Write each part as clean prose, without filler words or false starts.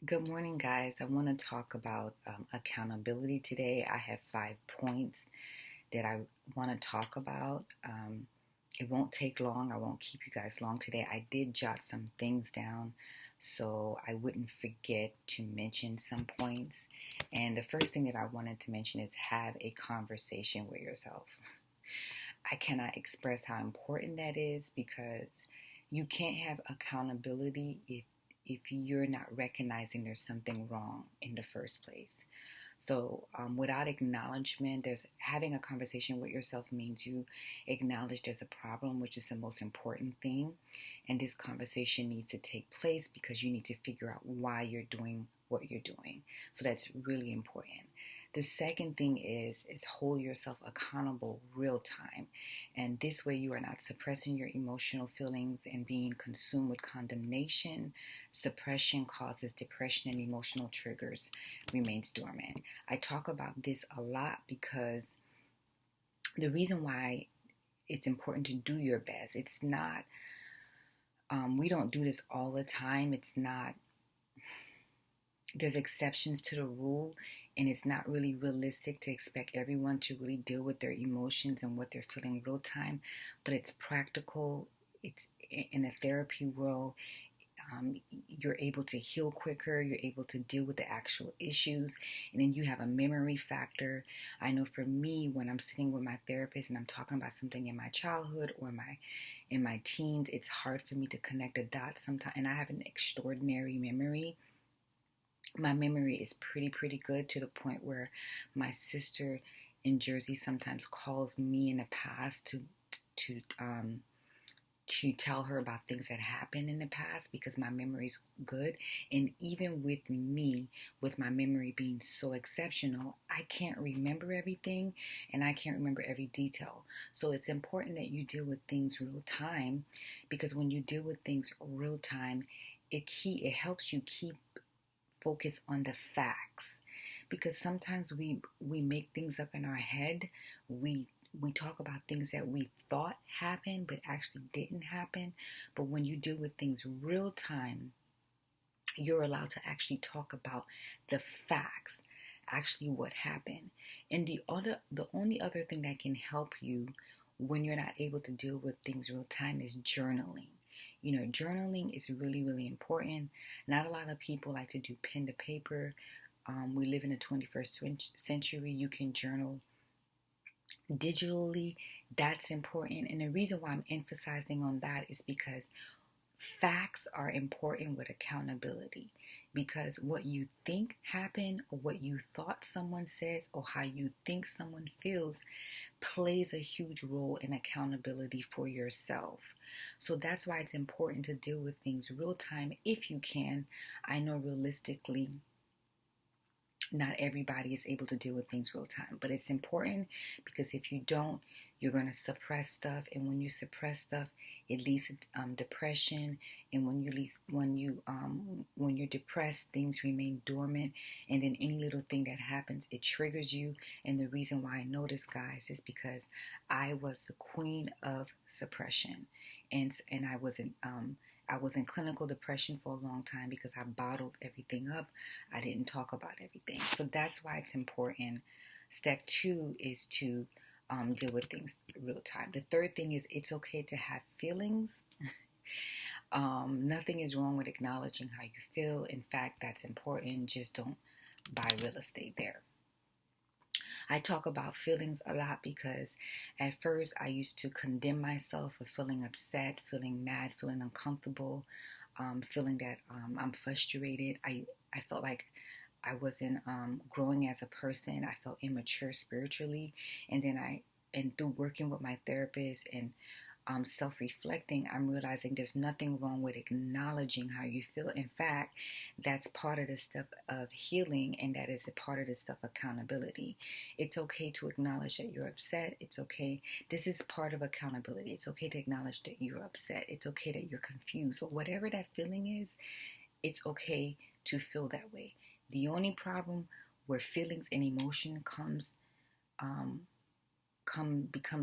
Good morning, guys. I want to talk about accountability today. I have 5 points that I want to talk about. It won't take long. I won't keep you guys long today. I did jot some things down so I wouldn't forget to mention some points. And the first thing that I wanted to mention is have a conversation with yourself. I cannot express how important that is because you can't have accountability if you're not recognizing there's something wrong in the first place. So, without acknowledgement, there's having a conversation with yourself means you acknowledge there's a problem, which is the most important thing. And this conversation needs to take place because you need to figure out why you're doing what you're doing. So that's really important. The second thing is hold yourself accountable real time. And this way you are not suppressing your emotional feelings and being consumed with condemnation. Suppression causes depression and emotional triggers remains dormant. I talk about this a lot because the reason why it's important to do your best, it's not, we don't do this all the time. It's not, there's exceptions to the rule, and it's not really realistic to expect everyone to really deal with their emotions and what they're feeling real time, but it's practical. It's in a therapy world. You're able to heal quicker, you're able to deal with the actual issues, and then you have a memory factor. I know for me, when I'm sitting with my therapist and I'm talking about something in my childhood or in my teens, it's hard for me to connect the dots sometimes, and I have an extraordinary memory. My memory is pretty good to the point where my sister in Jersey sometimes calls me in the past to to tell her about things that happened in the past because my memory is good. And even with me, with my memory being so exceptional, I can't remember everything and I can't remember every detail. So it's important that you deal with things real time, because when you deal with things real time, it helps you keep focus on the facts, because sometimes we make things up in our head. We talk about things that we thought happened but actually didn't happen. But when you deal with things real time, you're allowed to actually talk about the facts, actually what happened. And the only other thing that can help you when you're not able to deal with things real time is journaling. Journaling is really important. Not a lot of people like to do pen to paper. We live in the 21st century. You can journal digitally. That's important. And the reason why I'm emphasizing on that is because facts are important with accountability, because what you think happened or what you thought someone says or how you think someone feels plays a huge role in accountability for yourself. So that's why it's important to deal with things real time if you can. I know realistically not everybody is able to deal with things real time, but it's important because if you don't, you're going to suppress stuff, and when you suppress stuff, it leads to depression. And when you're depressed, things remain dormant, and then any little thing that happens, it triggers you. And the reason why I know this, guys, is because I was the queen of suppression, and I was in clinical depression for a long time because I bottled everything up. I didn't talk about everything. So that's why it's important. Step 2 is to deal with things real time. The third thing is it's okay to have feelings. Nothing is wrong with acknowledging how you feel. In fact, that's important. Just don't buy real estate there. I talk about feelings a lot because at first I used to condemn myself for feeling upset, feeling mad, feeling uncomfortable, feeling that I'm frustrated. I felt like I wasn't growing as a person. I felt immature spiritually. And through working with my therapist and self-reflecting, I'm realizing there's nothing wrong with acknowledging how you feel. In fact, that's part of the step of healing, and that is a part of the step of accountability. It's okay to acknowledge that you're upset. It's okay. This is part of accountability. It's okay to acknowledge that you're upset. It's okay that you're confused. So whatever that feeling is, it's okay to feel that way. The only problem where feelings and emotion becomes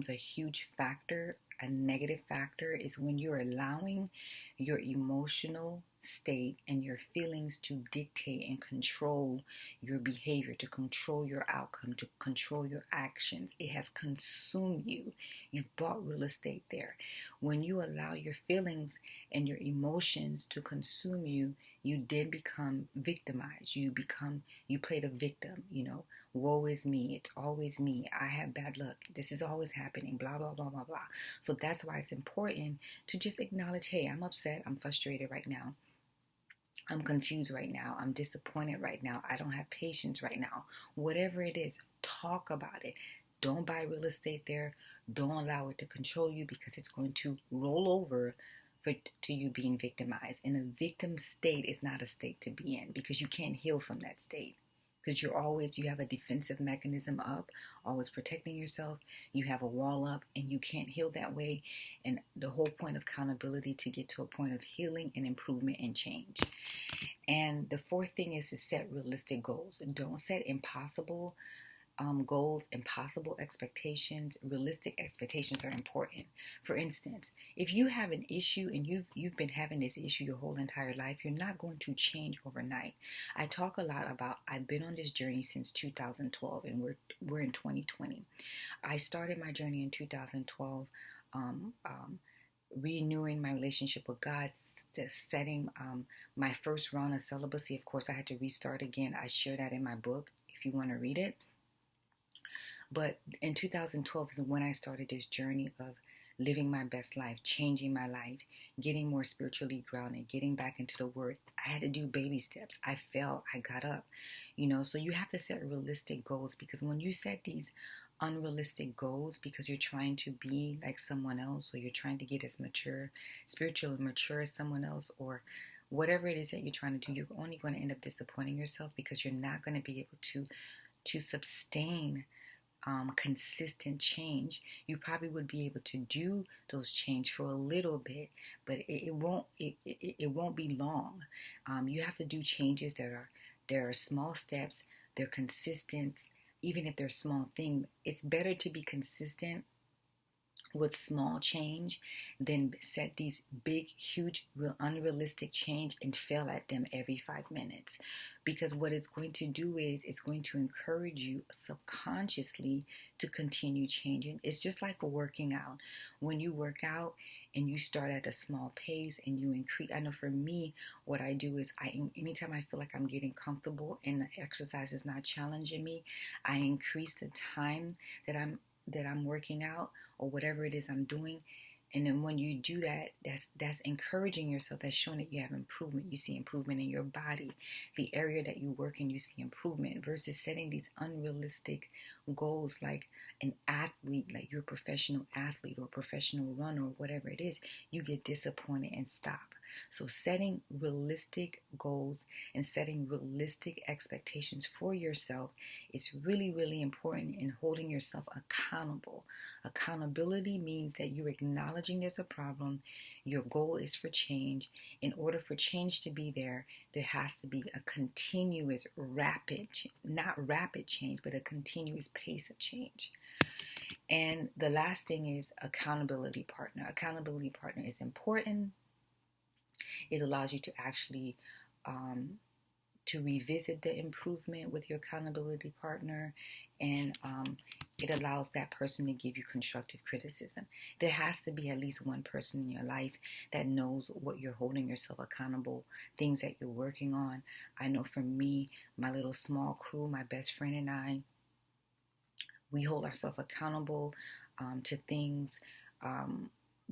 a huge factor, a negative factor, is when you're allowing your emotional state and your feelings to dictate and control your behavior, to control your outcome, to control your actions. It has consumed you. You've bought real estate there. When you allow your feelings and your emotions to consume you, you then become victimized. You play the victim, woe is me. It's always me. I have bad luck. This is always happening, blah, blah, blah, blah, blah. So that's why it's important to just acknowledge, hey, I'm upset. I'm frustrated right now. I'm confused right now. I'm disappointed right now. I don't have patience right now. Whatever it is, talk about it. Don't buy real estate there. Don't allow it to control you, because it's going to roll over to you being victimized. And a victim state is not a state to be in, because you can't heal from that state. Because you have a defensive mechanism up, always protecting yourself. You have a wall up, and you can't heal that way. And the whole point of accountability to get to a point of healing and improvement and change. And the fourth thing is to set realistic goals. Don't set impossible goals, impossible expectations. Realistic expectations are important. For instance, if you have an issue and you've been having this issue your whole entire life, you're not going to change overnight. I talk a lot about I've been on this journey since 2012, and we're in 2020. I started my journey in 2012, renewing my relationship with God, setting my first round of celibacy. Of course, I had to restart again. I share that in my book if you want to read it. But in 2012 is when I started this journey of living my best life, changing my life, getting more spiritually grounded, getting back into the Word. I had to do baby steps. I fell, I got up, so you have to set realistic goals, because when you set these unrealistic goals because you're trying to be like someone else, or you're trying to get as spiritually mature as someone else, or whatever it is that you're trying to do, you're only going to end up disappointing yourself, because you're not going to be able to sustain consistent change. You probably would be able to do those change for a little bit, but it won't be long. You have to do changes there are small steps. They're consistent, even if they're small thing. It's better to be consistent with small change than set these big, huge, unrealistic change and fail at them every 5 minutes. Because what it's going to do is it's going to encourage you subconsciously to continue changing. It's just like working out. When you work out and you start at a small pace and you increase, I know for me, what I do is anytime I feel like I'm getting comfortable and the exercise is not challenging me, I increase the time that I'm working out, or whatever it is I'm doing. And then when you do that, that's encouraging yourself. That's showing that you have improvement. You see improvement in your body, the area that you work in, you see improvement, versus setting these unrealistic goals like an athlete, like you're a professional athlete or professional runner or whatever it is. You get disappointed and stop. So setting realistic goals and setting realistic expectations for yourself is really, really important in holding yourself accountable. Accountability means that you're acknowledging there's a problem. Your goal is for change. In order for change to be there has to be a continuous not rapid change, but a continuous pace of change. And the last thing is accountability partner. Accountability partner is important. It allows you to actually to revisit the improvement with your accountability partner, and it allows that person to give you constructive criticism. There has to be at least one person in your life that knows what you're holding yourself accountable, things that you're working on. I know for me, my little small crew, my best friend and I, we hold ourselves accountable to things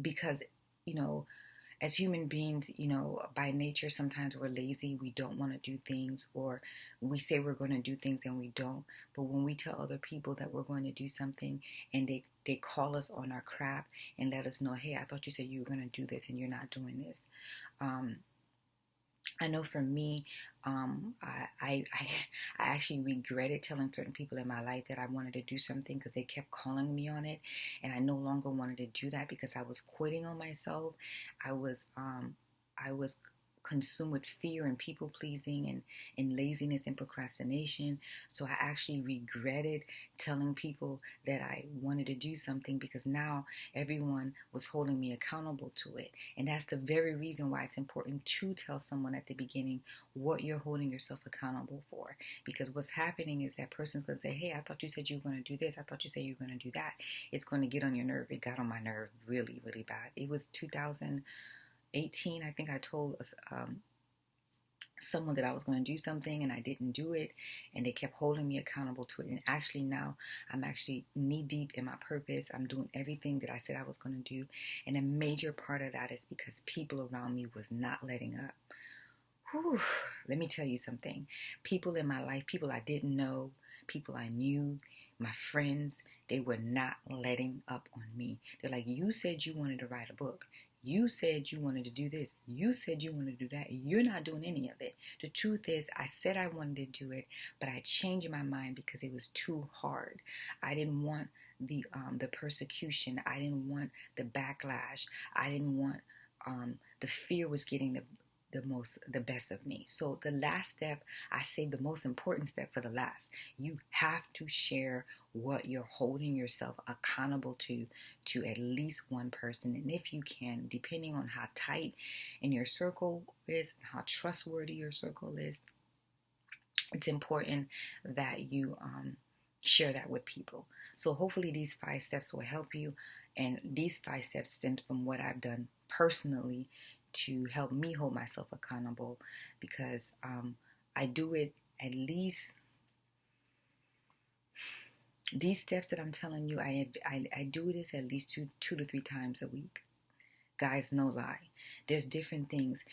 because, as human beings, by nature, sometimes we're lazy. We don't want to do things, or we say we're going to do things and we don't. But when we tell other people that we're going to do something and they call us on our crap and let us know, hey, I thought you said you were going to do this and you're not doing this. I know for me, I actually regretted telling certain people in my life that I wanted to do something because they kept calling me on it, and I no longer wanted to do that because I was quitting on myself. I was consumed with fear and people pleasing and laziness and procrastination. So I actually regretted telling people that I wanted to do something, because now everyone was holding me accountable to it. And that's the very reason why it's important to tell someone at the beginning what you're holding yourself accountable for. Because what's happening is that person's going to say, hey, I thought you said you were going to do this. I thought you said you were going to do that. It's going to get on your nerve. It got on my nerve really, really bad. It was 2018. I think I told someone that I was going to do something and I didn't do it, and they kept holding me accountable to it. And actually now I'm actually knee deep in my purpose. I'm doing everything that I said I was going to do. And a major part of that is because people around me was not letting up. Whew, let me tell you something. People in my life, people I didn't know, people I knew, my friends, they were not letting up on me. They're like, you said you wanted to write a book. You said you wanted to do this. You said you wanted to do that. You're not doing any of it. The truth is, I said I wanted to do it, but I changed my mind because it was too hard. I didn't want the persecution. I didn't want the backlash. I didn't want the fear was getting the best of me. So the last step, I say the most important step for the last. You have to share what you're holding yourself accountable to at least one person. And if you can, depending on how tight in your circle is, how trustworthy your circle is, it's important that you share that with people. So hopefully these 5 steps will help you. And these 5 steps stem from what I've done personally to help me hold myself accountable, because I do it at least, these steps that I'm telling you, I do this at least two to 3 times a week. Guys, no lie. There's different things.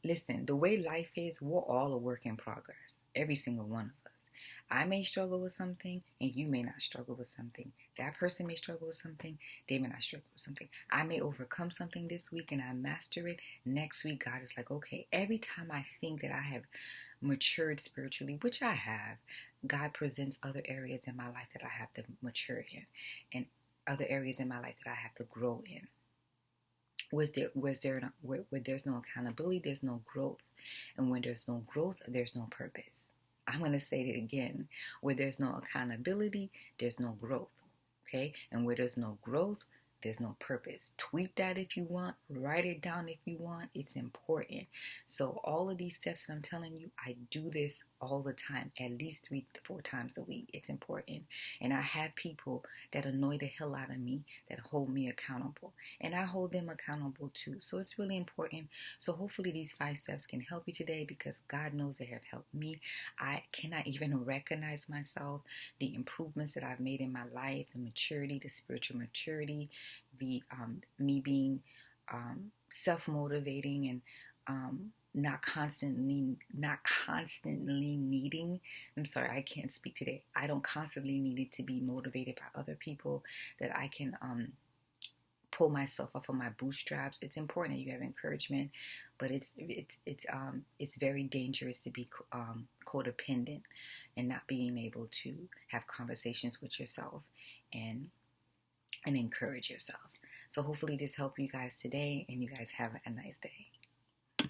Listen, the way life is, we're all a work in progress. Every single one of us. I may struggle with something and you may not struggle with something. That person may struggle with something, they may not struggle with something. I may overcome something this week and I master it. Next week, God is like, okay, every time I think that I have matured spiritually, which I have, God presents other areas in my life that I have to mature in, and other areas in my life that I have to grow in. Where there's no accountability, there's no growth. And when there's no growth, there's no purpose. I'm going to say it again. Where there's no accountability, there's no growth. Okay? And where there's no growth, there's no purpose. Tweet that if you want. Write it down if you want. It's important. So all of these steps that I'm telling you, I do this all the time, at least 3 to 4 times a week. It's important. And I have people that annoy the hell out of me, that hold me accountable. And I hold them accountable too. So it's really important. So hopefully these 5 steps can help you today, because God knows they have helped me. I cannot even recognize myself, the improvements that I've made in my life, the maturity, the spiritual maturity, the me being self-motivating and not constantly needing, I'm sorry, I can't speak today. I don't constantly need it to be motivated by other people, that I can pull myself up on my bootstraps. It's important that you have encouragement, but it's very dangerous to be codependent and not being able to have conversations with yourself and encourage yourself. So hopefully this helped you guys today, and you guys have a nice day.